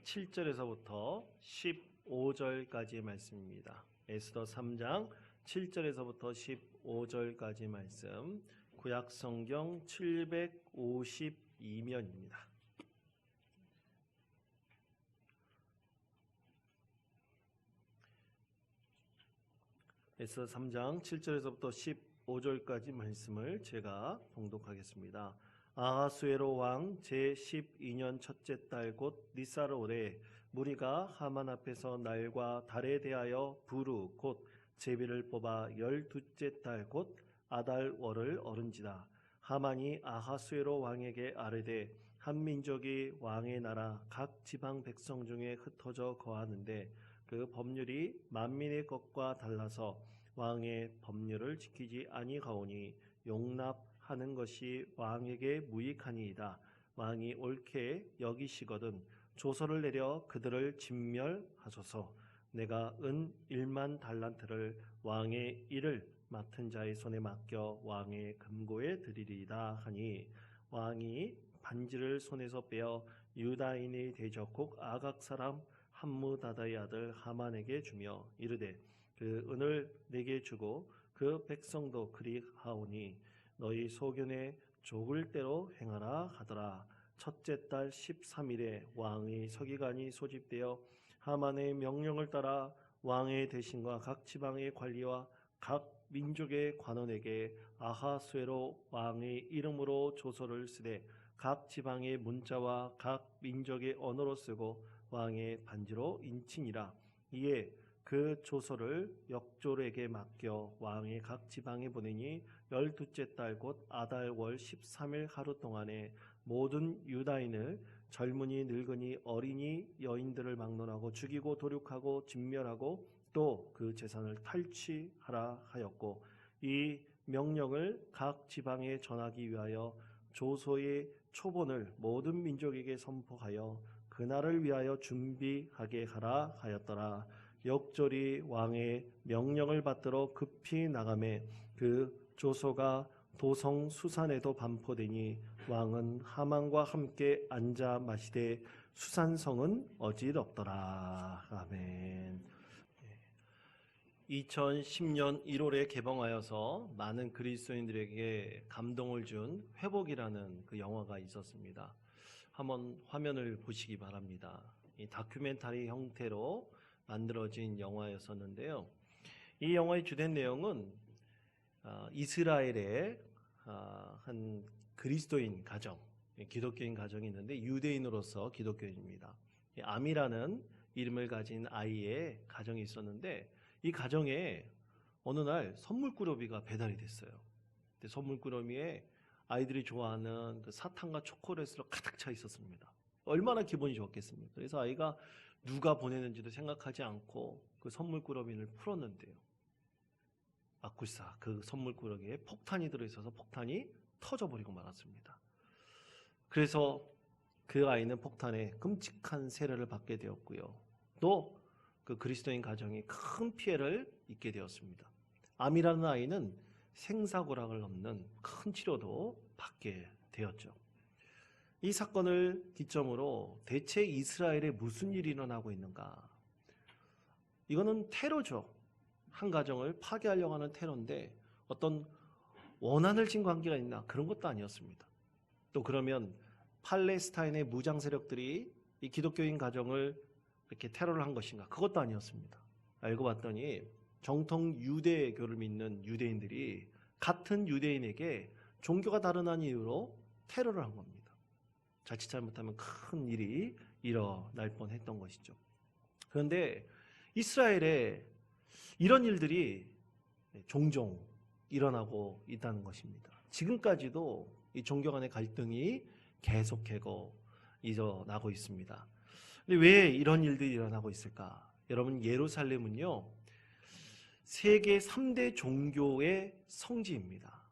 7절에서부터 15절까지의 말씀입니다. 에스더 3장 7절에서부터 15절까지 말씀, 구약성경 752면입니다. 에스더 3장 7절에서부터 15절까지 말씀을 제가 봉독하겠습니다. 아하수에로 왕 제12년 첫째 달 곧 니살 월에 무리가 하만 앞에서 날과 달에 대하여 부르 곧 제비를 뽑아 12째 달 곧 아달 월을 어른지다. 하만이 아하수에로 왕에게 아뢰되 한 민족이 왕의 나라 각 지방 백성 중에 흩어져 거하는데 그 법률이 만민의 것과 달라서 왕의 법률을 지키지 아니하오니 용납하는 것이 왕에게 무익하니이다. 왕이 옳게 여기시거든 조서를 내려 그들을 진멸하소서. 내가 은 1만 달란트를 왕의 일을 맡은 자의 손에 맡겨 왕의 금고에 드리리이다 하니, 왕이 반지를 손에서 빼어 유다인의 대적국 아각 사람 함무다다의 아들 하만에게 주며 이르되 그 은을 내게 주고 그 백성도 그리하오니 너희 소견에 족을 대로 행하라 하더라. 첫째 달 13일에 왕의 서기관이 소집되어 하만의 명령을 따라 왕의 대신과 각 지방의 관리와 각 민족의 관원에게 아하수에로 왕의 이름으로 조서를 쓰되 각 지방의 문자와 각 민족의 언어로 쓰고 왕의 반지로 인치니라. 이에 그 조서를 역졸에게 맡겨 왕의 각 지방에 보내니 12째 달 곧 아달 월 13일 하루 동안에 모든 유다인을 젊은이 늙은이 어린이 여인들을 막론하고 죽이고 도륙하고 진멸하고 또 그 재산을 탈취하라 하였고, 이 명령을 각 지방에 전하기 위하여 조서의 초본을 모든 민족에게 선포하여 그날을 위하여 준비하게 하라 하였더라. 역졸이 왕의 명령을 받들어 급히 나가매 그 조서가 도성 수산에도 반포되니 왕은 하만과 함께 앉아 마시되 수산성은 어지럽더라. 아멘. 2010년 1월에 개봉하여서 많은 그리스도인들에게 감동을 준 회복이라는 그 영화가 있었습니다. 한번 화면을 보시기 바랍니다. 이 다큐멘터리 형태로 만들어진 영화였었는데요. 이 영화의 주된 내용은 이스라엘의 한 그리스도인 가정, 기독교인 가정이 있는데 유대인으로서 기독교인입니다. 아미라는 이름을 가진 아이의 가정이 있었는데 이 가정에 어느 날 선물꾸러미가 배달이 됐어요. 근데 선물꾸러미에 아이들이 좋아하는 그 사탕과 초콜릿으로 가득 차 있었습니다. 얼마나 기분이 좋았겠습니까? 그래서 아이가 누가 보내는지도 생각하지 않고 그 선물꾸러미를 풀었는데요. 아쿠사 그 선물꾸러기에 폭탄이 들어있어서 폭탄이 터져버리고 말았습니다. 그래서 그 아이는 폭탄에 끔찍한 세례를 받게 되었고요. 또 그 그리스도인 가정이 큰 피해를 입게 되었습니다. 암이라는 아이는 생사고락을 넘는 큰 치료도 받게 되었죠. 이 사건을 기점으로 대체 이스라엘에 무슨 일이 일어나고 있는가? 이거는 테러죠. 한 가정을 파괴하려고 하는 테러인데 어떤 원한을 진 관계가 있나? 그런 것도 아니었습니다. 또 그러면 팔레스타인의 무장 세력들이 이 기독교인 가정을 이렇게 테러를 한 것인가? 그것도 아니었습니다. 알고 봤더니 정통 유대교를 믿는 유대인들이 같은 유대인에게 종교가 다르다는 이유로 테러를 한 겁니다. 자칫 잘못하면 큰 일이 일어날 뻔했던 것이죠. 그런데 이스라엘에 이런 일들이 종종 일어나고 있다는 것입니다. 지금까지도 이 종교 간의 갈등이 계속해서 일어나고 있습니다. 근데 왜 이런 일들이 일어나고 있을까? 여러분, 예루살렘은요 세계 3대 종교의 성지입니다.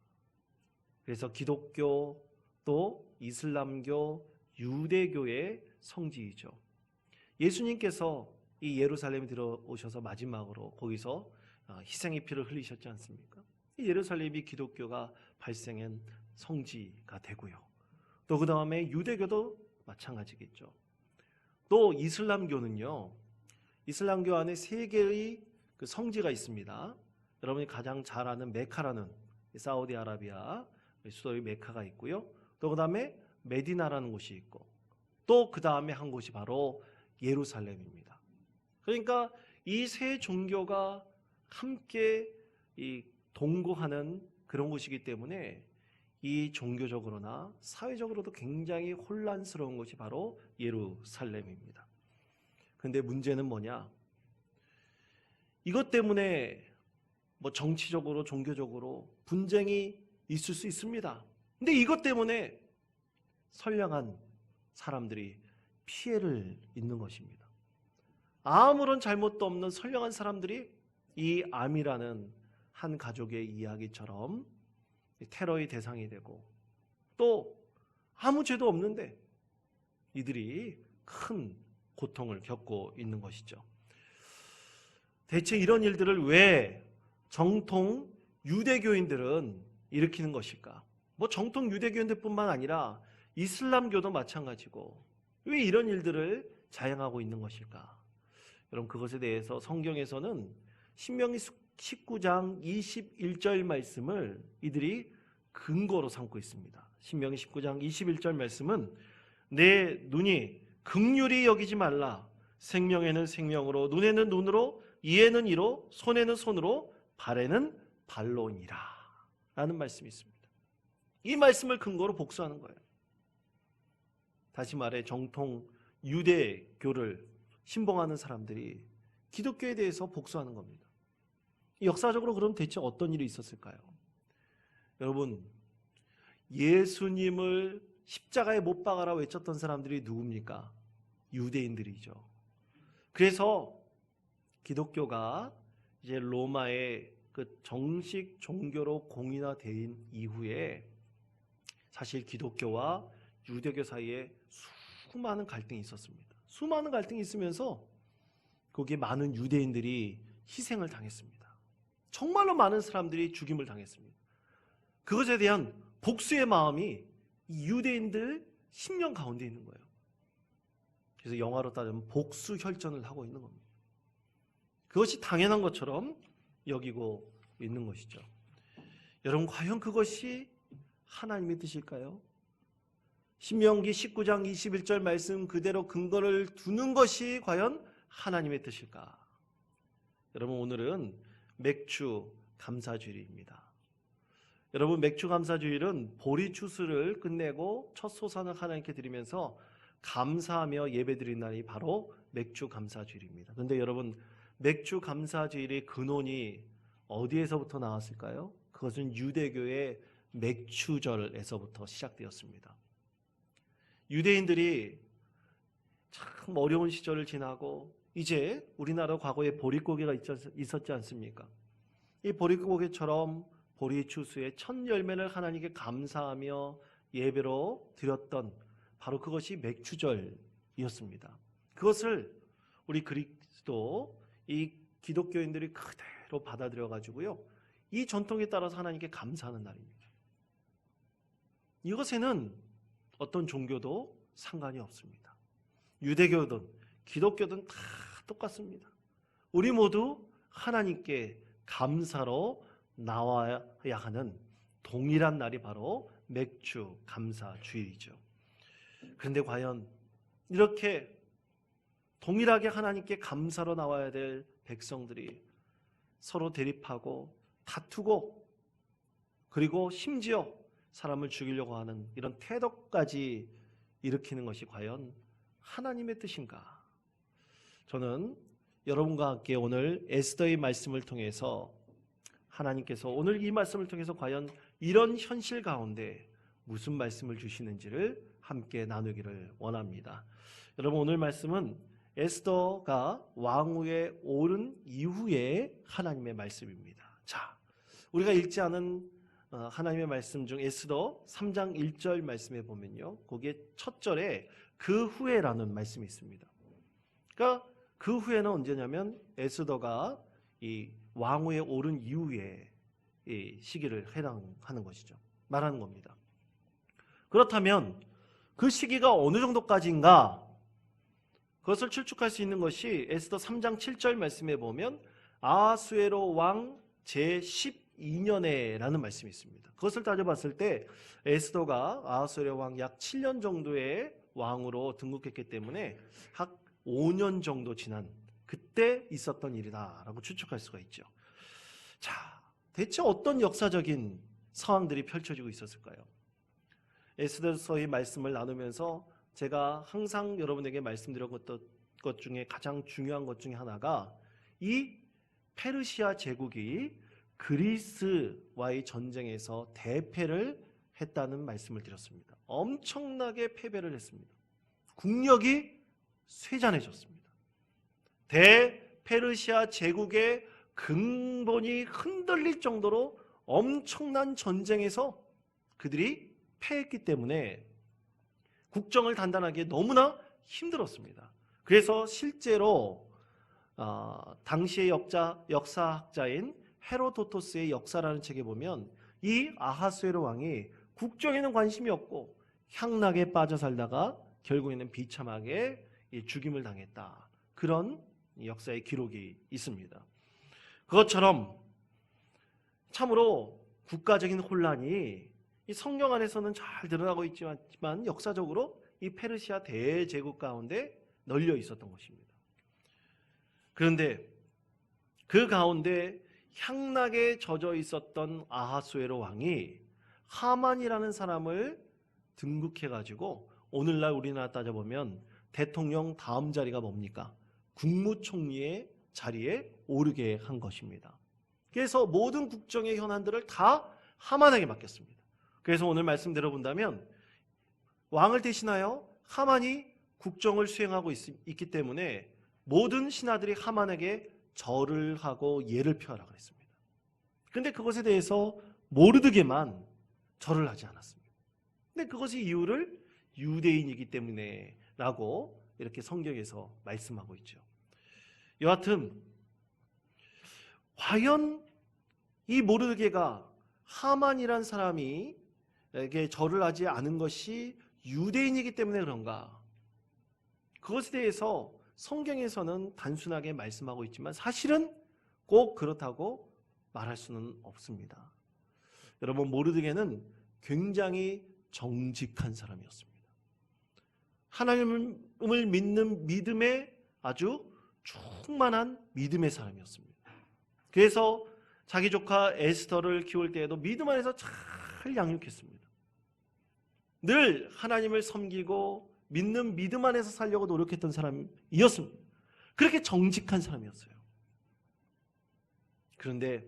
그래서 기독교 또 이슬람교, 유대교의 성지이죠. 예수님께서 이 예루살렘에 들어오셔서 마지막으로 거기서 희생의 피를 흘리셨지 않습니까? 이 예루살렘이 기독교가 발생한 성지가 되고요. 또 그 다음에 유대교도 마찬가지겠죠. 또 이슬람교는요, 이슬람교 안에 세 개의 그 성지가 있습니다. 여러분이 가장 잘 아는 메카라는 사우디아라비아 수도의 메카가 있고요. 또 그 다음에 메디나라는 곳이 있고, 또 그 다음에 한 곳이 바로 예루살렘입니다. 그러니까 이 세 종교가 함께 동거하는 그런 곳이기 때문에 이 종교적으로나 사회적으로도 굉장히 혼란스러운 곳이 바로 예루살렘입니다. 그런데 문제는 뭐냐? 이것 때문에 뭐 정치적으로 종교적으로 분쟁이 있을 수 있습니다. 근데 이것 때문에 선량한 사람들이 피해를 입는 것입니다. 아무런 잘못도 없는 선량한 사람들이 이 암이라는 한 가족의 이야기처럼 테러의 대상이 되고, 또 아무 죄도 없는데 이들이 큰 고통을 겪고 있는 것이죠. 대체 이런 일들을 왜 정통 유대교인들은 일으키는 것일까? 뭐 정통 유대교인들뿐만 아니라 이슬람교도 마찬가지고 왜 이런 일들을 자행하고 있는 것일까? 여러분, 그것에 대해서 성경에서는 신명기 19장 21절 말씀을 이들이 근거로 삼고 있습니다. 신명기 19장 21절 말씀은 내 눈이 긍휼히 여기지 말라. 생명에는 생명으로, 눈에는 눈으로, 이에는 이로, 손에는 손으로, 발에는 발로니라 라는 말씀이 있습니다. 이 말씀을 근거로 복수하는 거예요. 다시 말해 정통 유대교를 신봉하는 사람들이 기독교에 대해서 복수하는 겁니다. 역사적으로 그럼 대체 어떤 일이 있었을까요? 여러분, 예수님을 십자가에 못 박아라 외쳤던 사람들이 누굽니까? 유대인들이죠. 그래서 기독교가 이제 로마의 그 정식 종교로 공인화된 이후에 사실 기독교와 유대교 사이에 수많은 갈등이 있었습니다. 수많은 갈등이 있으면서 거기에 많은 유대인들이 희생을 당했습니다. 정말로 많은 사람들이 죽임을 당했습니다. 그것에 대한 복수의 마음이 이 유대인들 심령 가운데 있는 거예요. 그래서 영화로 따지면 복수 혈전을 하고 있는 겁니다. 그것이 당연한 것처럼 여기고 있는 것이죠. 여러분, 과연 그것이 하나님의 뜻일까요? 신명기 19장 21절 말씀 그대로 근거를 두는 것이 과연 하나님의 뜻일까? 여러분, 오늘은 맥주 감사주일입니다. 여러분, 맥주 감사주일은 보리 추수를 끝내고 첫 소산을 하나님께 드리면서 감사하며 예배드린 날이 바로 맥주 감사주일입니다. 그런데 여러분, 맥주 감사주일의 근원이 어디에서부터 나왔을까요? 그것은 유대교의 맥추절에서부터 시작되었습니다. 유대인들이 참 어려운 시절을 지나고 이제 우리나라 과거에 보릿고개가 있었지 않습니까? 이 보릿고개처럼 보리 추수의 첫 열매를 하나님께 감사하며 예배로 드렸던 바로 그것이 맥추절이었습니다. 그것을 우리 그리스도 이 기독교인들이 그대로 받아들여 가지고요, 이 전통에 따라서 하나님께 감사하는 날입니다. 이것에는 어떤 종교도 상관이 없습니다. 유대교든 기독교든 다 똑같습니다. 우리 모두 하나님께 감사로 나와야 하는 동일한 날이 바로 맥주 감사주일이죠. 그런데 과연 이렇게 동일하게 하나님께 감사로 나와야 될 백성들이 서로 대립하고 다투고, 그리고 심지어 사람을 죽이려고 하는 이런 태도까지 일으키는 것이 과연 하나님의 뜻인가? 저는 여러분과 함께 오늘 에스더의 말씀을 통해서 하나님께서 오늘 이 말씀을 통해서 과연 이런 현실 가운데 무슨 말씀을 주시는지를 함께 나누기를 원합니다. 여러분, 오늘 말씀은 에스더가 왕위에 오른 이후에 하나님의 말씀입니다. 자, 우리가 읽지 않은 하나님의 말씀 중 에스더 3장 1절 말씀에 보면요, 거기에 첫 절에 그 후에라는 말씀이 있습니다. 그러니까 그 후에는 언제냐면 에스더가 이 왕위에 오른 이후에 이 시기를 해당하는 것이죠. 말하는 겁니다. 그렇다면 그 시기가 어느 정도까지인가? 그것을 추측할 수 있는 것이 에스더 3장 7절 말씀에 보면 아하수에로 왕 제12년에 라는 말씀이 있습니다. 그것을 따져봤을 때 에스더가 아하수에로 왕 약 7년 정도의 왕으로 등극했기 때문에 약 5년 정도 지난 그때 있었던 일이다라고 추측할 수가 있죠. 자, 대체 어떤 역사적인 상황들이 펼쳐지고 있었을까요? 에스더서의 말씀을 나누면서 제가 항상 여러분에게 말씀드렸던 것 중에 가장 중요한 것 중에 하나가 이 페르시아 제국이 그리스와의 전쟁에서 대패를 했다는 말씀을 드렸습니다. 엄청나게 패배를 했습니다. 국력이 쇠잔해졌습니다. 대페르시아 제국의 근본이 흔들릴 정도로 엄청난 전쟁에서 그들이 패했기 때문에 국정을 단단하게 너무나 힘들었습니다. 그래서 실제로 당시의 역사학자인 헤로도토스의 역사라는 책에 보면 이 아하수에로 왕이 국정에는 관심이 없고 향락에 빠져 살다가 결국에는 비참하게 죽임을 당했다. 그런 역사의 기록이 있습니다. 그것처럼 참으로 국가적인 혼란이 이 성경 안에서는 잘 드러나고 있지만 역사적으로 이 페르시아 대제국 가운데 널려 있었던 것입니다. 그런데 그 가운데 향락에 젖어 있었던 아하수에로 왕이 하만이라는 사람을 등극해가지고 오늘날 우리나라 따져보면 대통령 다음 자리가 뭡니까? 국무총리의 자리에 오르게 한 것입니다. 그래서 모든 국정의 현안들을 다 하만에게 맡겼습니다. 그래서 오늘 말씀 들어본다면 왕을 대신하여 하만이 국정을 수행하고 있기 때문에 모든 신하들이 하만에게 절을 하고 예를 표하라고 했습니다. 그런데 그것에 대해서 모르드게만 절을 하지 않았습니다. 근데 그것이 이유를 유대인이기 때문에 라고 이렇게 성경에서 말씀하고 있죠. 여하튼 과연 이 모르드게가 하만이란 사람이 에게 절을 하지 않은 것이 유대인이기 때문에 그런가? 그것에 대해서 성경에서는 단순하게 말씀하고 있지만 사실은 꼭 그렇다고 말할 수는 없습니다. 여러분, 모르드게는 굉장히 정직한 사람이었습니다. 하나님을 믿는 믿음에 아주 충만한 믿음의 사람이었습니다. 그래서 자기 조카 에스더를 키울 때에도 믿음 안에서 잘 양육했습니다. 늘 하나님을 섬기고 믿는 믿음 안에서 살려고 노력했던 사람이었습니다. 그렇게 정직한 사람이었어요. 그런데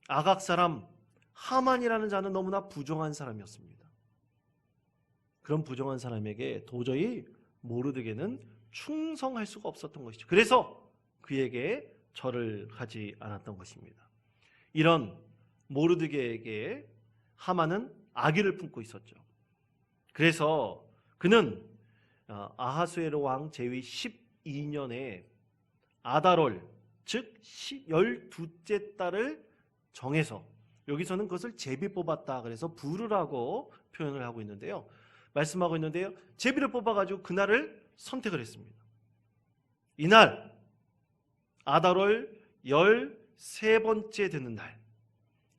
아각 사람 하만이라는 자는 너무나 부정한 사람이었습니다. 그런 부정한 사람에게 도저히 모르드게는 충성할 수가 없었던 것이죠. 그래서 그에게 절을 하지 않았던 것입니다. 이런 모르드게에게 하만은 악의를 품고 있었죠. 그래서 그는 아하수에로 왕 제위 12년에 아달월, 즉 12째 달을 정해서, 여기서는 그것을 제비 뽑았다 그래서 부르라고 표현을 하고 있는데요. 말씀하고 있는데요. 제비를 뽑아가지고 그날을 선택을 했습니다. 이날 아달월 13번째 되는 날,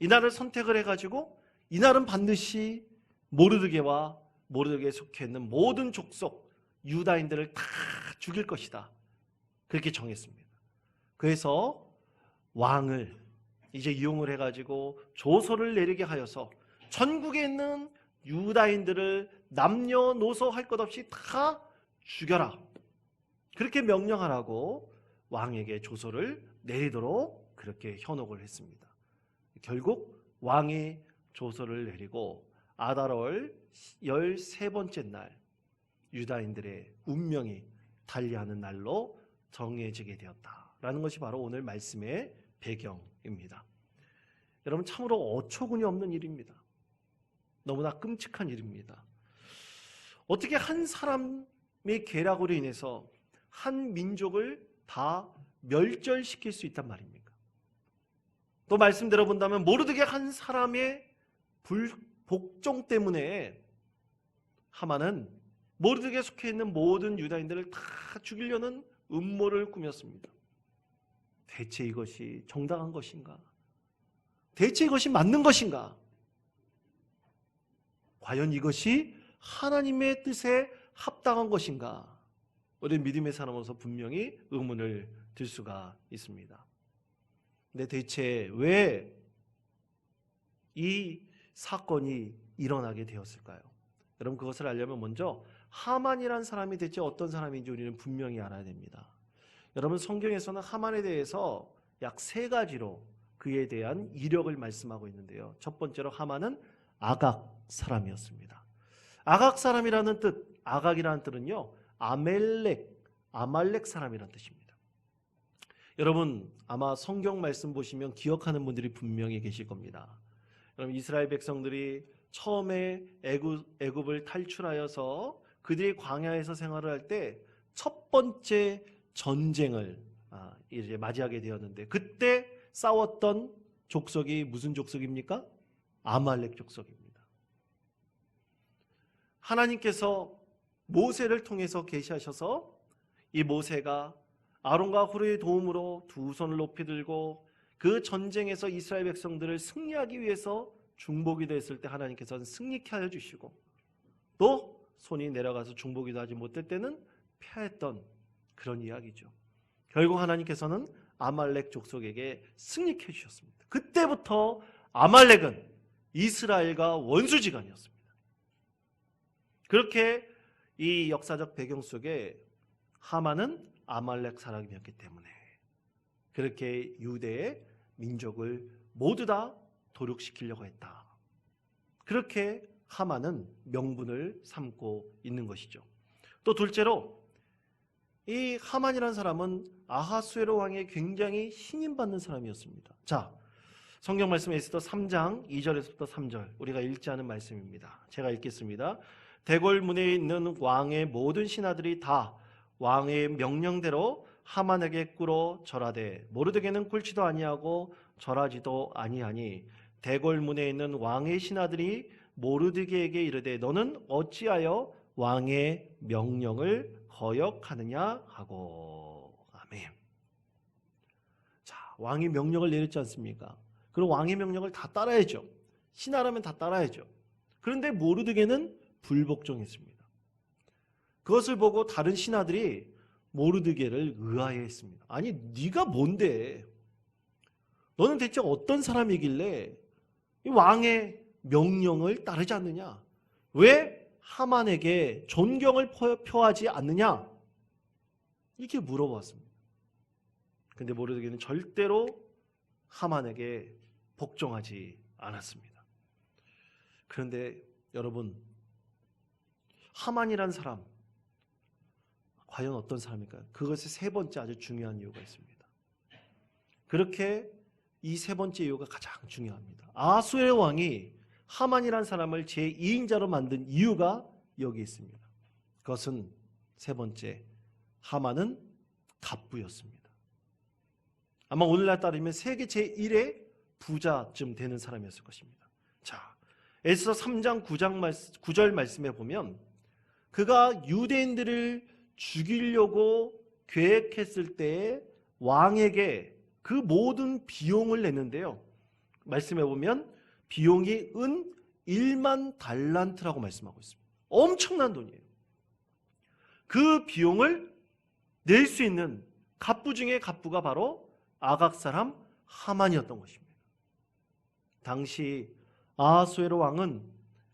이날을 선택을 해가지고 이날은 반드시 모르드게에 속해 있는 모든 족속 유다인들을 다 죽일 것이다. 그렇게 정했습니다. 그래서 왕을 이제 이용을 해가지고 조서를 내리게 하여서 전국에 있는 유다인들을 남녀노소 할 것 없이 다 죽여라. 그렇게 명령하라고 왕에게 조서를 내리도록 그렇게 현혹을 했습니다. 결국 왕이 조서를 내리고 아달월 13번째 날 유다인들의 운명이 달리하는 날로 정해지게 되었다라는 것이 바로 오늘 말씀의 배경입니다. 여러분, 참으로 어처구니 없는 일입니다. 너무나 끔찍한 일입니다. 어떻게 한 사람의 계략으로 인해서 한 민족을 다 멸절시킬 수 있단 말입니까? 또 말씀 들어본다면 모르드게 한 사람의 복종 때문에 하만은 모르드게에 속해 있는 모든 유다인들을 다 죽이려는 음모를 꾸몄습니다. 대체 이것이 정당한 것인가? 대체 이것이 맞는 것인가? 과연 이것이 하나님의 뜻에 합당한 것인가? 우리 믿음의 사람으로서 분명히 의문을 들 수가 있습니다. 근데 대체 왜 이 사건이 일어나게 되었을까요? 여러분, 그것을 알려면 먼저 하만이란 사람이 대체 어떤 사람인지 우리는 분명히 알아야 됩니다. 여러분, 성경에서는 하만에 대해서 약 3가지로 그에 대한 이력을 말씀하고 있는데요. 첫 번째로 하만은 아각 사람이었습니다. 아각 사람이라는 뜻, 아각이라는 뜻은요, 아말렉 사람이라는 뜻입니다. 여러분, 아마 성경 말씀 보시면 기억하는 분들이 분명히 계실 겁니다. 여러분, 이스라엘 백성들이 처음에 애굽을 탈출하여서 그들이 광야에서 생활을 할 때 첫 번째 전쟁을 이제 맞이하게 되었는데, 그때 싸웠던 족속이 무슨 족속입니까? 아말렉 족속입니다. 하나님께서 모세를 통해서 계시하셔서 이 모세가 아론과 홀의 도움으로 2손을 높이 들고 그 전쟁에서 이스라엘 백성들을 승리하기 위해서 중보기도 했을 때 하나님께서는 승리케 하여 주시고, 또 손이 내려가서 중보기도 하지 못할 때는 패했던 그런 이야기죠. 결국 하나님께서는 아말렉 족속에게 승리케 해주셨습니다. 그때부터 아말렉은 이스라엘과 원수지간이었습니다. 그렇게 이 역사적 배경 속에 하만은 아말렉 사람이었기 때문에 그렇게 유대의 민족을 모두 다 도륙시키려고 했다. 그렇게 하만은 명분을 삼고 있는 것이죠. 또 둘째로, 이 하만이라는 사람은 아하수에로 왕의 굉장히 신임받는 사람이었습니다. 자, 성경 말씀 에스더 3장 2절에서부터 3절 우리가 읽지 않은 말씀입니다. 제가 읽겠습니다. 대궐문에 있는 왕의 모든 신하들이 다 왕의 명령대로 하만에게 꿇어 절하되 모르드게는 꿇지도 아니하고 절하지도 아니하니 대궐문에 있는 왕의 신하들이 모르드게에게 이르되 너는 어찌하여 왕의 명령을 거역하느냐 하고. 아멘. 자, 왕이 명령을 내렸지 않습니까? 그럼 왕의 명령을 다 따라야죠. 신하라면 다 따라야죠. 그런데 모르드게는 불복종했습니다. 그것을 보고 다른 신하들이 모르드게를 의아해했습니다. 아니, 네가 뭔데? 너는 대체 어떤 사람이길래 이 왕의 명령을 따르지 않느냐? 왜 하만에게 존경을 표하지 않느냐? 이렇게 물어봤습니다. 근데 모르드게는 절대로 하만에게 복종하지 않았습니다. 그런데 여러분, 하만이란 사람 과연 어떤 사람일까요? 그것의 3번째 아주 중요한 이유가 있습니다. 그렇게 이 3번째 이유가 가장 중요합니다. 아수의 왕이 하만이란 사람을 제2인자로 만든 이유가 여기 있습니다. 그것은 3번째, 하만은 갑부였습니다. 아마 오늘날 따르면 세계 제1의 부자쯤 되는 사람이었을 것입니다. 자, 에스더 3장 9절 말씀에 보면 그가 유대인들을 죽이려고 계획했을 때 왕에게 그 모든 비용을 냈는데요. 말씀해 보면 비용이 은 1만 달란트라고 말씀하고 있습니다. 엄청난 돈이에요. 그 비용을 낼 수 있는 갑부 중에 갑부가 바로 아각 사람 하만이었던 것입니다. 당시 아하수에로 왕은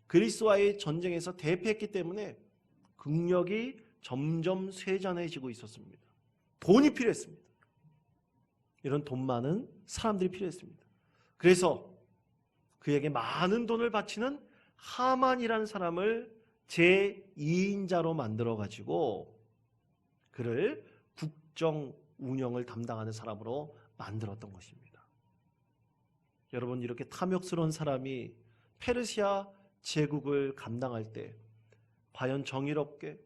그리스와의 전쟁에서 대패했기 때문에 국력이 점점 쇠잔해지고 있었습니다. 돈이 필요했습니다. 이런 돈 많은 사람들이 필요했습니다. 그래서 그에게 많은 돈을 바치는 하만이라는 사람을 제2인자로 만들어가지고 그를 국정 운영을 담당하는 사람으로 만들었던 것입니다. 여러분, 이렇게 탐욕스러운 사람이 페르시아 제국을 감당할 때 과연 정의롭게,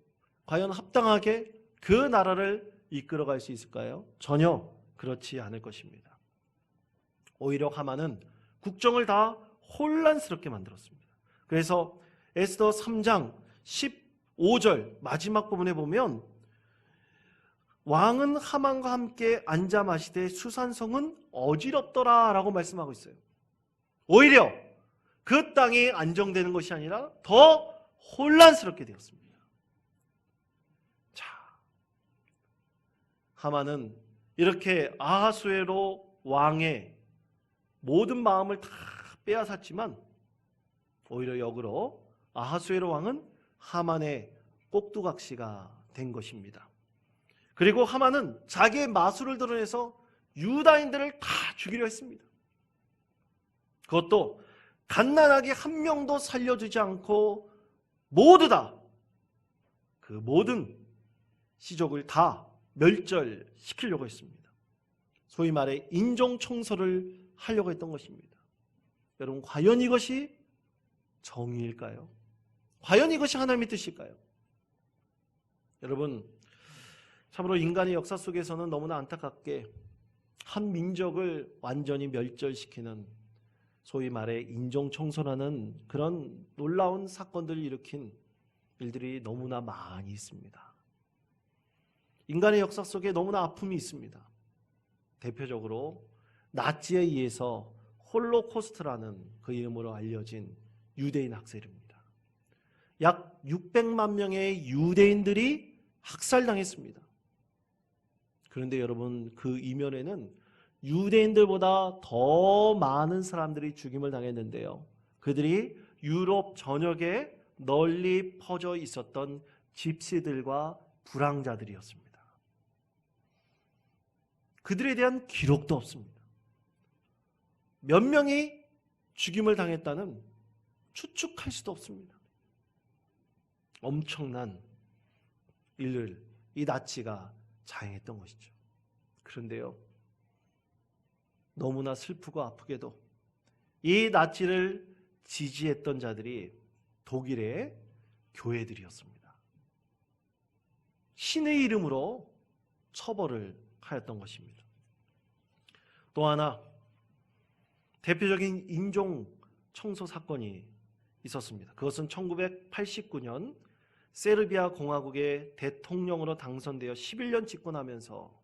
과연 합당하게 그 나라를 이끌어갈 수 있을까요? 전혀 그렇지 않을 것입니다. 오히려 하만은 국정을 다 혼란스럽게 만들었습니다. 그래서 에스더 3장 5절 마지막 부분에 보면 왕은 하만과 함께 앉아 마시되 수산성은 어지럽더라 라고 말씀하고 있어요. 오히려 그 땅이 안정되는 것이 아니라 더 혼란스럽게 되었습니다. 자, 하만은 이렇게 아하수에로 왕의 모든 마음을 다 빼앗았지만 오히려 역으로 아하수에로 왕은 하만의 꼭두각시가 된 것입니다. 그리고 하만은 자기의 마술을 드러내서 유다인들을 다 죽이려 했습니다. 그것도 갓난아기 한 명도 살려주지 않고 모두 다 그 모든 시족을 다 멸절시키려고 했습니다. 소위 말해 인종 청소를 하려고 했던 것입니다. 여러분, 과연 이것이 정의일까요? 과연 이것이 하나님의 뜻일까요? 여러분, 참으로 인간의 역사 속에서는 너무나 안타깝게 한 민족을 완전히 멸절시키는 소위 말해 인종 청소라는 그런 놀라운 사건들을 일으킨 일들이 너무나 많이 있습니다. 인간의 역사 속에 너무나 아픔이 있습니다. 대표적으로 나치에 의해서 홀로코스트라는 그 이름으로 알려진 유대인 학살입니다. 약 600만 명의 유대인들이 학살당했습니다. 그런데 여러분, 그 이면에는 유대인들보다 더 많은 사람들이 죽임을 당했는데요. 그들이 유럽 전역에 널리 퍼져 있었던 집시들과 불황자들이었습니다. 그들에 대한 기록도 없습니다. 몇 명이 죽임을 당했다는 추측할 수도 없습니다. 엄청난 일을 이 나치가 자행했던 것이죠. 그런데요, 너무나 슬프고 아프게도 이 나치를 지지했던 자들이 독일의 교회들이었습니다. 신의 이름으로 처벌을 하였던 것입니다. 또 하나 대표적인 인종 청소 사건이 있었습니다. 그것은 1989년 세르비아 공화국의 대통령으로 당선되어 11년 집권하면서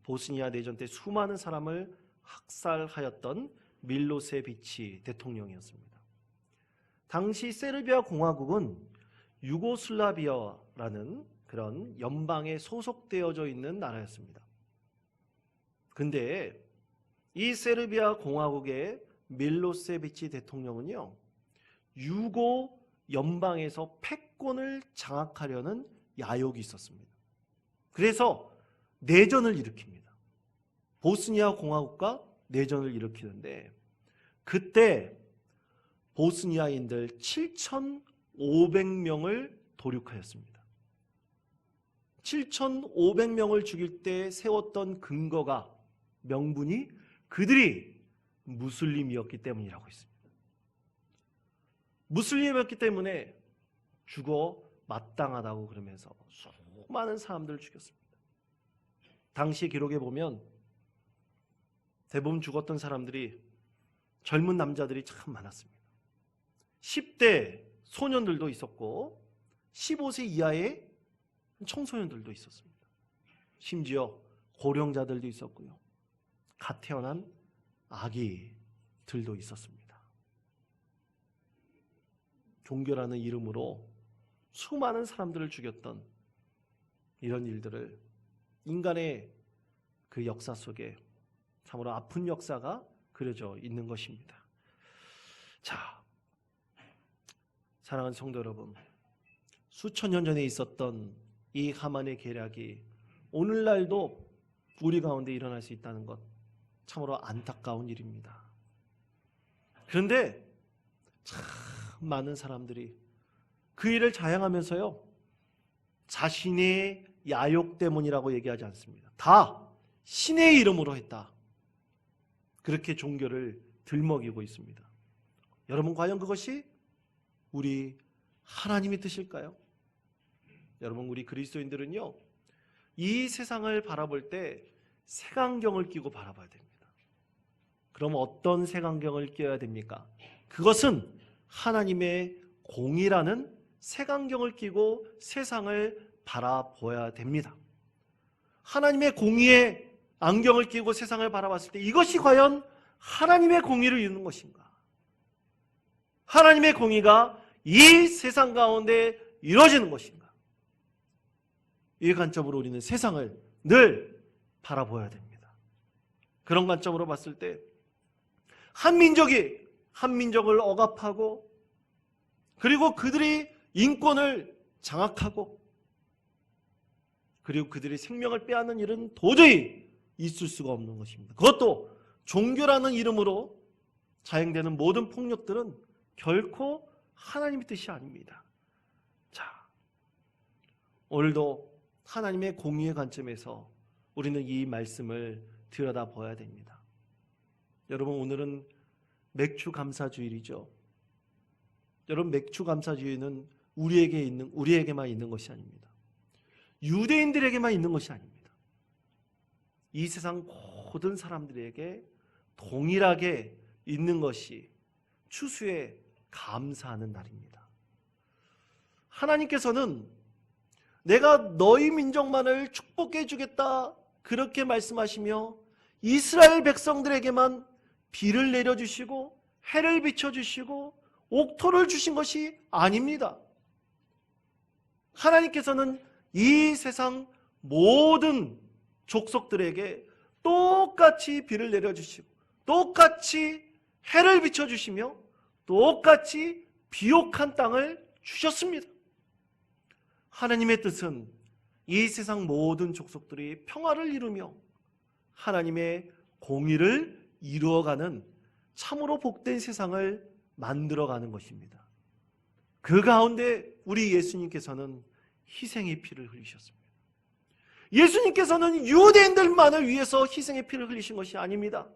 보스니아 내전 때 수많은 사람을 학살하였던 밀로세비치 대통령이었습니다. 당시 세르비아 공화국은 유고슬라비아라는 그런 연방에 소속되어져 있는 나라였습니다. 근데 이 세르비아 공화국의 밀로세비치 대통령은요, 유고 연방에서 패권을 장악하려는 야욕이 있었습니다. 그래서 내전을 일으킵니다. 보스니아 공화국과 내전을 일으키는데 그때 보스니아인들 7,500명을 도륙하였습니다. 7,500명을 죽일 때 세웠던 근거가, 명분이 그들이 무슬림이었기 때문이라고 했습니다. 무슬림이었기 때문에 죽어 마땅하다고 그러면서 수많은 사람들을 죽였습니다. 당시 기록에 보면 대부분 죽었던 사람들이 젊은 남자들이 참 많았습니다. 10대 소년들도 있었고 15세 이하의 청소년들도 있었습니다. 심지어 고령자들도 있었고요. 갓 태어난 아기들도 있었습니다. 종교라는 이름으로 수많은 사람들을 죽였던 이런 일들을 인간의 그 역사 속에 참으로 아픈 역사가 그려져 있는 것입니다. 자, 사랑하는 성도 여러분, 수천 년 전에 있었던 이 하만의 계략이 오늘날도 우리 가운데 일어날 수 있다는 것, 참으로 안타까운 일입니다. 그런데 참 많은 사람들이 그 일을 자행하면서요, 자신의 야욕 때문이라고 얘기하지 않습니다. 다 신의 이름으로 했다, 그렇게 종교를 들먹이고 있습니다. 여러분, 과연 그것이 우리 하나님의 뜻일까요? 여러분, 우리 그리스도인들은요, 이 세상을 바라볼 때 색안경을 끼고 바라봐야 됩니다. 그럼 어떤 색안경을 껴야 됩니까? 그것은 하나님의 공의라는 색안경을 끼고 세상을 바라보아야 됩니다. 하나님의 공의의 안경을 끼고 세상을 바라봤을 때 이것이 과연 하나님의 공의를 이루는 것인가? 하나님의 공의가 이 세상 가운데 이루어지는 것인가? 이 관점으로 우리는 세상을 늘 바라보아야 됩니다. 그런 관점으로 봤을 때 한 민족이 한 민족을 억압하고 그리고 그들이 인권을 장악하고 그리고 그들의 생명을 빼앗는 일은 도저히 있을 수가 없는 것입니다. 그것도 종교라는 이름으로 자행되는 모든 폭력들은 결코 하나님의 뜻이 아닙니다. 자, 오늘도 하나님의 공의의 관점에서 우리는 이 말씀을 들여다봐야 됩니다. 여러분, 오늘은 맥추감사주일이죠. 여러분, 맥추감사주일은 우리에게만 있는 것이 아닙니다. 유대인들에게만 있는 것이 아닙니다. 이 세상 모든 사람들에게 동일하게 있는 것이 추수에 감사하는 날입니다. 하나님께서는 내가 너희 민족만을 축복해 주겠다 그렇게 말씀하시며 이스라엘 백성들에게만 비를 내려주시고 해를 비춰주시고 옥토를 주신 것이 아닙니다. 하나님께서는 이 세상 모든 족속들에게 똑같이 비를 내려주시고 똑같이 해를 비춰주시며 똑같이 비옥한 땅을 주셨습니다. 하나님의 뜻은 이 세상 모든 족속들이 평화를 이루며 하나님의 공의를 이루어가는 참으로 복된 세상을 만들어가는 것입니다. 그 가운데 우리 예수님께서는 희생의 피를 흘리셨습니다. 예수님께서는 유대인들만을 위해서 희생의 피를 흘리신 것이 아닙니다.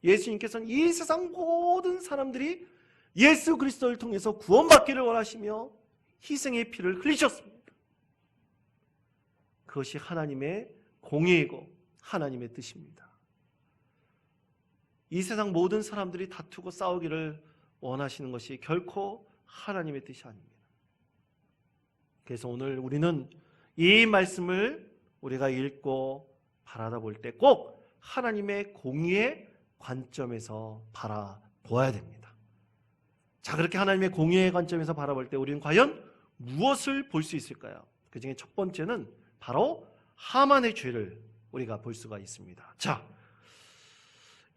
예수님께서는 이 세상 모든 사람들이 예수 그리스도를 통해서 구원받기를 원하시며 희생의 피를 흘리셨습니다. 그것이 하나님의 공의이고 하나님의 뜻입니다. 이 세상 모든 사람들이 다투고 싸우기를 원하시는 것이 결코 하나님의 뜻이 아닙니다. 그래서 오늘 우리는 이 말씀을 우리가 읽고 바라다 볼 때 꼭 하나님의 공의의 관점에서 바라보아야 됩니다. 자, 그렇게 하나님의 공의의 관점에서 바라볼 때 우리는 과연 무엇을 볼 수 있을까요? 그 중에 첫 번째는 바로 하만의 죄를 우리가 볼 수가 있습니다. 자,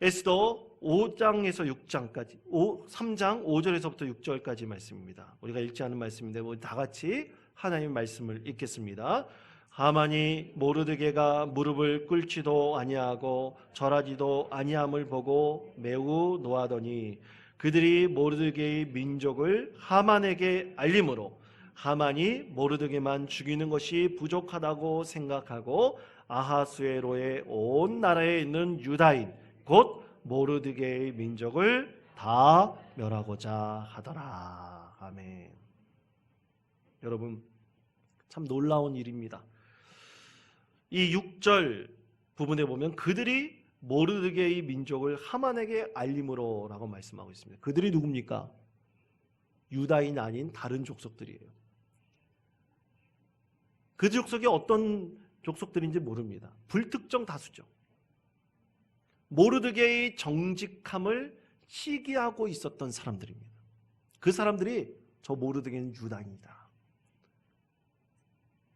에스더 5장에서 6장까지 3장 5절에서부터 6절까지 말씀입니다. 우리가 읽지 않은 말씀인데 우리 다 같이 하나님의 말씀을 읽겠습니다. 하만이 모르드게가 무릎을 꿇지도 아니하고 절하지도 아니함을 보고 매우 노하더니 그들이 모르드게의 민족을 하만에게 알림으로 하만이 모르드게만 죽이는 것이 부족하다고 생각하고 아하수에로의 온 나라에 있는 유다인 곧 모르드게의 민족을 다 멸하고자 하더라. 아멘. 여러분, 참 놀라운 일입니다. 이 6절 부분에 보면 그들이 모르드게의 민족을 하만에게 알림으로 라고 말씀하고 있습니다. 그들이 누굽니까? 유다인 아닌 다른 족속들이에요. 그 족속이 어떤 족속들인지 모릅니다. 불특정 다수죠. 모르드게의 정직함을 시기하고 있었던 사람들입니다. 그 사람들이 저 모르드게는 유다인이다.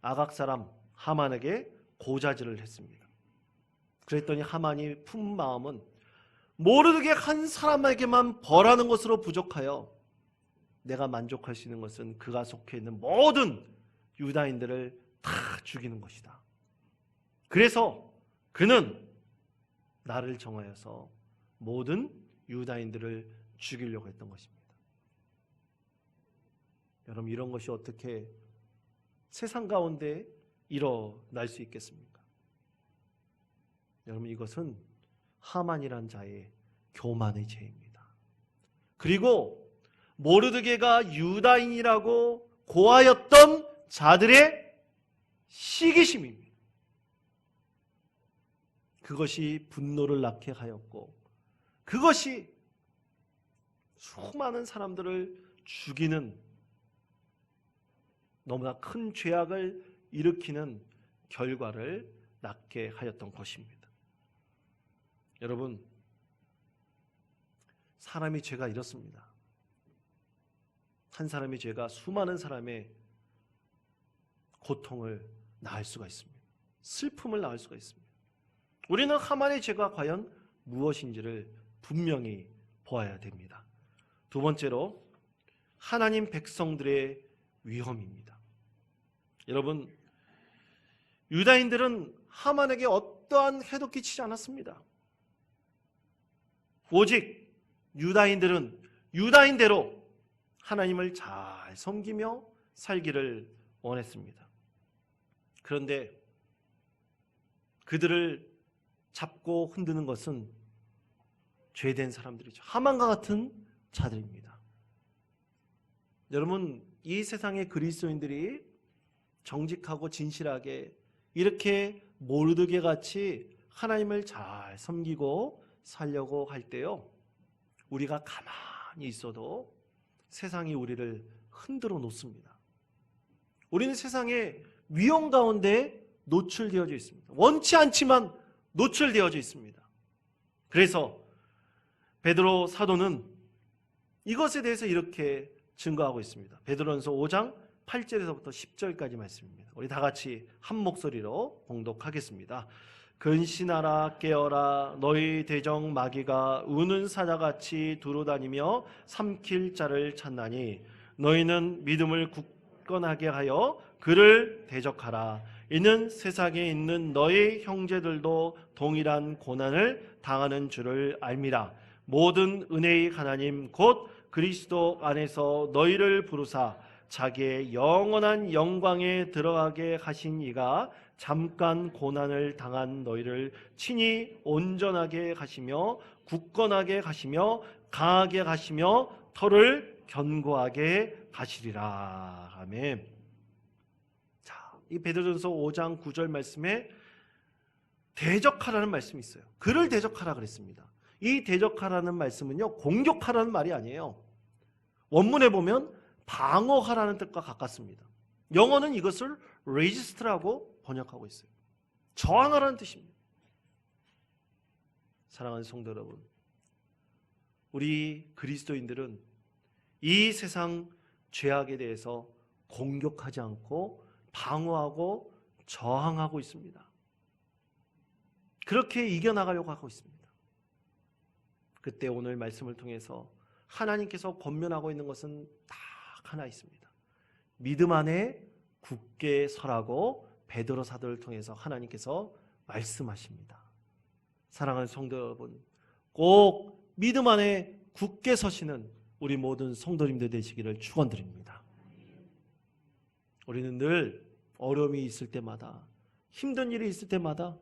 아각 사람 하만에게 고자질을 했습니다. 그랬더니 하만이 품 마음은 모르드게 한 사람에게만 벌하는 것으로 부족하여 내가 만족할 수 있는 것은 그가 속해 있는 모든 유다인들을 다 죽이는 것이다. 그래서 그는 나를 정하여서 모든 유다인들을 죽이려고 했던 것입니다. 여러분, 이런 것이 어떻게 세상 가운데 일어날 수 있겠습니까? 여러분, 이것은 하만이란 자의 교만의 죄입니다. 그리고 모르드게가 유다인이라고 고하였던 자들의 시기심입니다. 그것이 분노를 낳게 하였고 그것이 수많은 사람들을 죽이는 너무나 큰 죄악을 일으키는 결과를 낳게 하였던 것입니다. 여러분, 사람이 죄가 이렇습니다. 한 사람의 죄가 수많은 사람의 고통을 낳을 수가 있습니다. 슬픔을 낳을 수가 있습니다. 우리는 하만의 죄가 과연 무엇인지를 분명히 보아야 됩니다. 두 번째로 하나님 백성들의 위험입니다. 여러분, 유다인들은 하만에게 어떠한 해도 끼치지 않았습니다. 오직 유다인들은 유다인대로 하나님을 잘 섬기며 살기를 원했습니다. 그런데 그들을 잡고 흔드는 것은 죄된 사람들이죠. 하만과 같은 자들입니다. 여러분, 이 세상의 그리스도인들이 정직하고 진실하게 이렇게 모르드게 같이 하나님을 잘 섬기고 살려고 할 때요, 우리가 가만히 있어도 세상이 우리를 흔들어 놓습니다. 우리는 세상의 위험 가운데 노출되어져 있습니다. 원치 않지만 노출되어져 있습니다. 그래서 베드로 사도는 이것에 대해서 이렇게 증거하고 있습니다. 베드로전서 5장 8절에서부터 10절까지 말씀입니다. 우리 다 같이 한 목소리로 봉독하겠습니다. 근신하라 깨어라 너희 대적 마귀가 우는 사자같이 두루다니며 삼킬 자를 찾나니 너희는 믿음을 굳건하게 하여 그를 대적하라. 이는 세상에 있는 너희 형제들도 동일한 고난을 당하는 줄을 알미라. 모든 은혜의 하나님 곧 그리스도 안에서 너희를 부르사 자기의 영원한 영광에 들어가게 하신 이가 잠깐 고난을 당한 너희를 친히 온전하게 하시며 굳건하게 하시며 강하게 하시며 터를 견고하게 하시리라. 아멘. 자, 이 베드로전서 5장 9절 말씀에 대적하라는 말씀이 있어요. 그를 대적하라 그랬습니다. 이 대적하라는 말씀은요, 공격하라는 말이 아니에요. 원문에 보면 방어하라는 뜻과 가깝습니다. 영어는 이것을 resist라고 번역하고 있어요. 저항하라는 뜻입니다. 사랑하는 성도 여러분, 우리 그리스도인들은 이 세상 죄악에 대해서 공격하지 않고 방어하고 저항하고 있습니다. 그렇게 이겨나가려고 하고 있습니다. 그때 오늘 말씀을 통해서 하나님께서 권면하고 있는 것은 딱 하나 있습니다. 믿음 안에 굳게 서라고 베드로 사도를 통해서 하나님께서 말씀하십니다. 사랑하는 성도 여러분, 꼭 믿음 안에 굳게 서시는 우리 모든 성도님들 되시기를 축원드립니다. 우리는 늘 어려움이 있을 때마다, 힘든 일이 있을 때마다,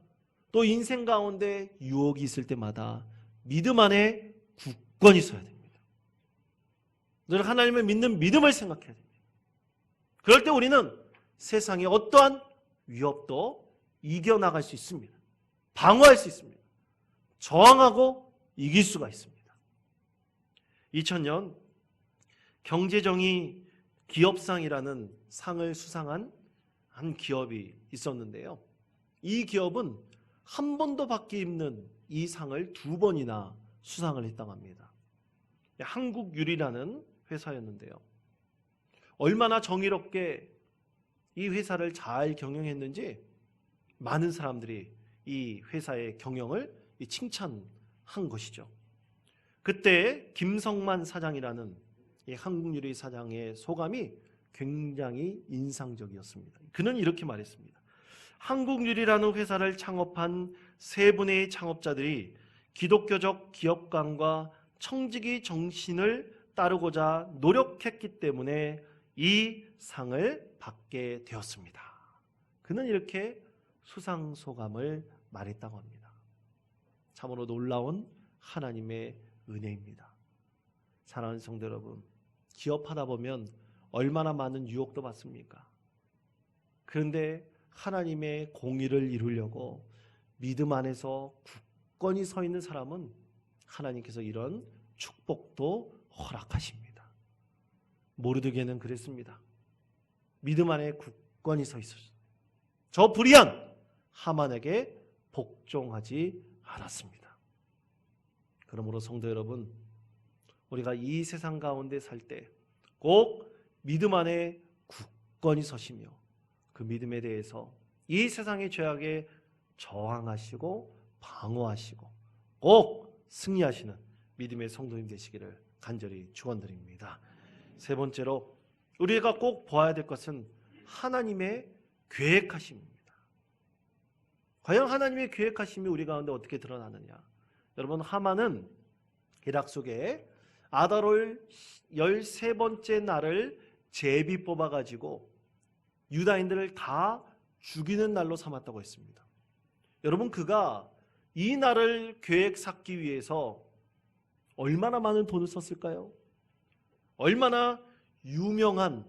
또 인생 가운데 유혹이 있을 때마다 믿음 안에 굳건히 서야 됩니다. 늘 하나님을 믿는 믿음을 생각해야 됩니다. 그럴 때 우리는 세상의 어떠한 위협도 이겨나갈 수 있습니다. 방어할 수 있습니다. 저항하고 이길 수가 있습니다. 2000년 경제정의 기업상이라는 상을 수상한 한 기업이 있었는데요. 이 기업은 한 번도 받기 힘든 이 상을 2번이나 수상을 했다고 합니다. 한국유리라는 회사였는데요. 얼마나 정의롭게 이 회사를 잘 경영했는지 많은 사람들이 이 회사의 경영을 칭찬한 것이죠. 그때 김성만 사장이라는 이 한국유리 사장의 소감이 굉장히 인상적이었습니다. 그는 이렇게 말했습니다. 한국유리라는 회사를 창업한 3분의 창업자들이 기독교적 기업관과 청지기 정신을 따르고자 노력했기 때문에 이 상을 받게 되었습니다. 그는 이렇게 수상소감을 말했다고 합니다. 참으로 놀라운 하나님의 은혜입니다. 사랑하는 성도 여러분, 기업하다 보면 얼마나 많은 유혹도 받습니까? 그런데 하나님의 공의를 이루려고 믿음 안에서 굳건히 서 있는 사람은 하나님께서 이런 축복도 허락하십니다. 모르드게는 그랬습니다. 믿음 안에 굳건히 서 있었어요. 저 불의한 하만에게 복종하지 않았습니다. 그러므로 성도 여러분, 우리가 이 세상 가운데 살 때 꼭 믿음 안에 굳건히 서시며 그 믿음에 대해서 이 세상의 죄악에 저항하시고 방어하시고 꼭 승리하시는 믿음의 성도님 되시기를 간절히 축원드립니다. 세 번째로 우리가 꼭 보아야 될 것은 하나님의 계획하심입니다. 과연 하나님의 계획하심이 우리 가운데 어떻게 드러나느냐? 여러분, 하만은 이락 속에 아달월 13번째 날을 제비 뽑아가지고 유다인들을 다 죽이는 날로 삼았다고 했습니다. 여러분, 그가 이 날을 계획 쌓기 위해서 얼마나 많은 돈을 썼을까요? 얼마나 유명한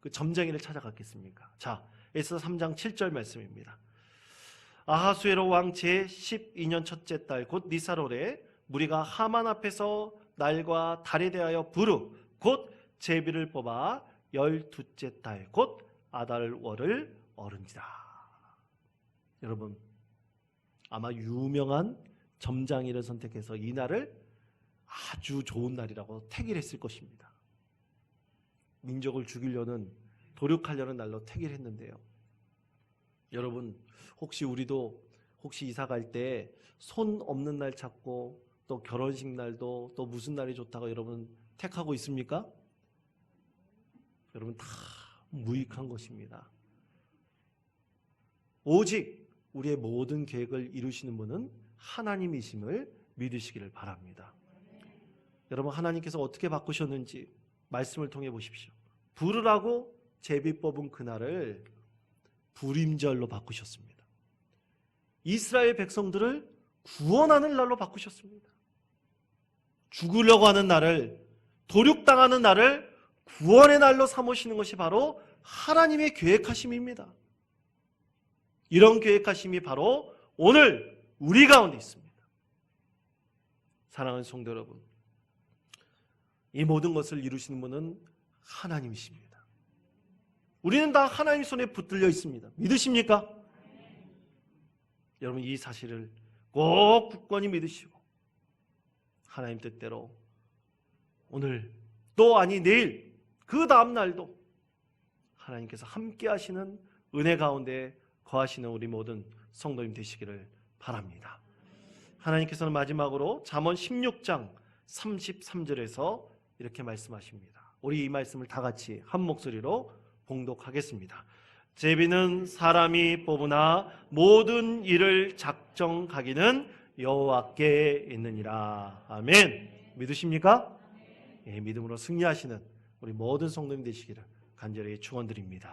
그 점쟁이를 찾아갔겠습니까? 자, 에스더 3장 7절 말씀입니다. 아하수에로 왕 제12년 첫째 달 곧 니사롤에 무리가 하만 앞에서 날과 달에 대하여 부르 곧 제비를 뽑아 12째 달 곧 아달월을 어른지라. 여러분, 아마 유명한 점장이를 선택해서 이 날을 아주 좋은 날이라고 택일했을 것입니다. 민족을 죽이려는, 도륙하려는 날로 택일했는데요. 여러분, 혹시 우리도 이사 갈 때 손 없는 날 찾고 또 결혼식 날도 또 무슨 날이 좋다고 여러분 택하고 있습니까? 여러분, 다 무익한 것입니다. 오직 우리의 모든 계획을 이루시는 분은 하나님이심을 믿으시기를 바랍니다. 여러분, 하나님께서 어떻게 바꾸셨는지 말씀을 통해 보십시오. 부르라고 제비 뽑은 그날을 불임절로 바꾸셨습니다. 이스라엘 백성들을 구원하는 날로 바꾸셨습니다. 죽으려고 하는 날을, 도륙당하는 날을 구원의 날로 삼으시는 것이 바로 하나님의 계획하심입니다. 이런 계획하심이 바로 오늘 우리 가운데 있습니다. 사랑하는 성도 여러분, 이 모든 것을 이루시는 분은 하나님이십니다. 우리는 다 하나님 손에 붙들려 있습니다. 믿으십니까? 여러분, 이 사실을 꼭 굳건히 믿으시고 하나님 뜻대로 오늘 또 아니 내일 그 다음 날도 하나님께서 함께 하시는 은혜 가운데 거하시는 우리 모든 성도님 되시기를 바랍니다. 하나님께서는 마지막으로 잠언 16장 33절에서 이렇게 말씀하십니다. 우리 이 말씀을 다 같이 한 목소리로 봉독하겠습니다. 제비는 사람이 뽑으나 모든 일을 작정하기는 여호와께 있느니라. 아멘. 믿으십니까? 예, 믿음으로 승리하시는 우리 모든 성도님 되시기를 간절히 축원드립니다.